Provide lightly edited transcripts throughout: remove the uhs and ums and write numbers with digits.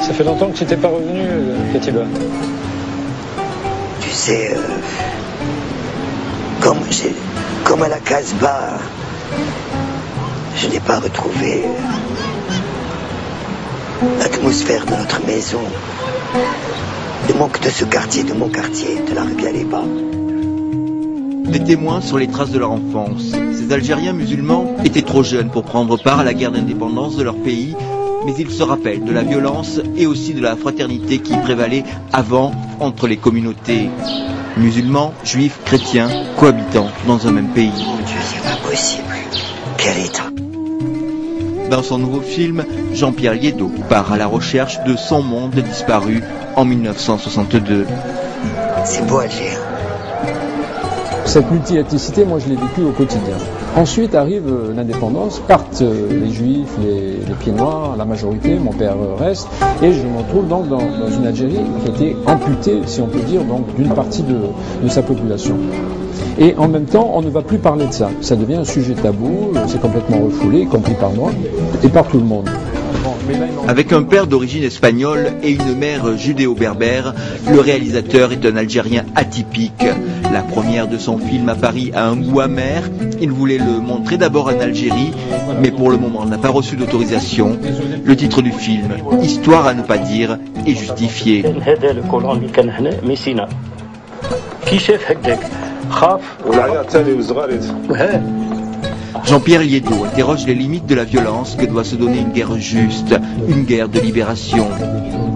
Ça fait longtemps que tu n'étais pas revenu, Katiba. Tu sais, comme à la Casbah, je n'ai pas retrouvé l'atmosphère de notre maison, le manque de ce quartier, de mon quartier, de la rue Bialéba. Des témoins sur les traces de leur enfance. Ces Algériens musulmans étaient trop jeunes pour prendre part à la guerre d'indépendance de leur pays, mais ils se rappellent de la violence et aussi de la fraternité qui prévalait avant entre les communautés musulmans, juifs, chrétiens, cohabitant dans un même pays. Mon Dieu, c'est pas possible. Quel état. Dans son nouveau film, Jean-Pierre Liédot part à la recherche de son monde disparu en 1962. C'est beau Alger. Cette multi-ethnicité, moi je l'ai vécue au quotidien. Ensuite arrive l'indépendance, partent les juifs, les pieds noirs, la majorité, mon père reste, et je me retrouve donc dans une Algérie qui était amputée, si on peut dire, donc d'une partie de sa population. Et en même temps, on ne va plus parler de ça. Ça devient un sujet tabou, c'est complètement refoulé, y compris par moi, et par tout le monde. Avec un père d'origine espagnole et une mère judéo-berbère, le réalisateur est un Algérien atypique. La première de son film à Paris a un goût amer. Il voulait le montrer d'abord en Algérie, mais pour le moment n'a pas reçu d'autorisation. Le titre du film, Histoire à ne pas dire, est justifié. Jean-Pierre Liédot interroge les limites de la violence que doit se donner une guerre juste, une guerre de libération.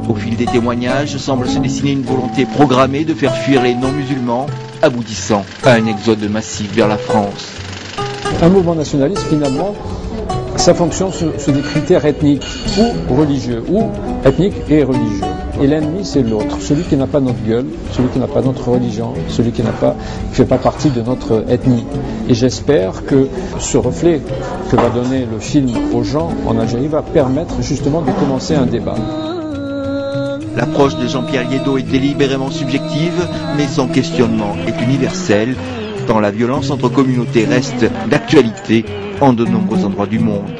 Au fil des témoignages, semble se dessiner une volonté programmée de faire fuir les non-musulmans, aboutissant à un exode massif vers la France. Un mouvement nationaliste, finalement, ça fonctionne sur des critères ethniques ou religieux, ou ethniques et religieux. Et l'ennemi, c'est l'autre, celui qui n'a pas notre gueule, celui qui n'a pas notre religion, celui qui ne fait pas partie de notre ethnie. Et j'espère que ce reflet que va donner le film aux gens en Algérie va permettre justement de commencer un débat. L'approche de Jean-Pierre Liédot est délibérément subjective, mais son questionnement est universel, tant la violence entre communautés reste d'actualité en de nombreux endroits du monde.